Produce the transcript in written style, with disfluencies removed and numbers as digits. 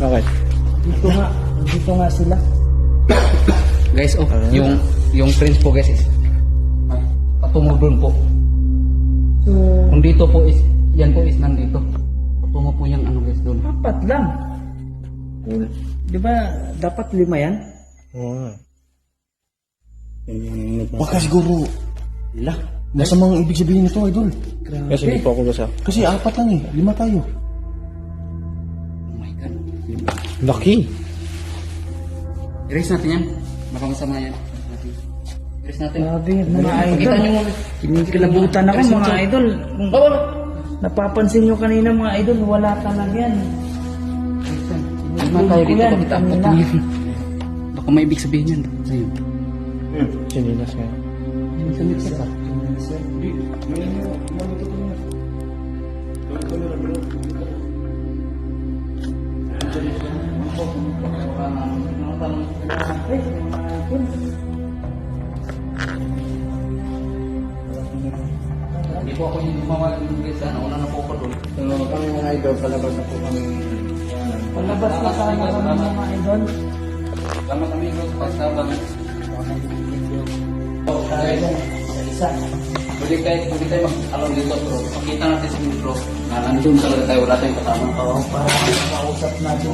Okay. Dito nga sila. Guys, oh, yung prince po guys is patungo doon po. So, Kung dito po is, yan po is nandito. Patungo po yung ano guys doon. apat lang. Di ba dapat 5 yan? Oo nga. Baka siguro, masamang ibig sabihin nito, idol. Kasi hindi po ako basa. Kasi 4 lang eh, 5 tayo. Oh my God. Lucky. Erase natin yan. Baka masama yan. Erase natin. Grabe, mga Pakita idol. nyo muna. Kinikilabutan ako mga idol. Kung Bawal! napapansin nyo kanina mga idol, wala talaga yan. Lima tayo dito. Yan, Bakit apat kanina. lang yun? Baka may ibig sabihin yan. Sa'yo. Sinilas nga. Sa mixer ka. Hindi po ako yung gumawa ng guys. Una na po ako doon. So, kami mga idol, palabas na po kami. Palabas na sana kami mga idol. Salamat kami bro sa pagsaban. Isa. Pwede tayo mag-along dito bro. Pakita natin sa bro na nandun talaga tayo. Wala tayong kasama. Para makausap natin.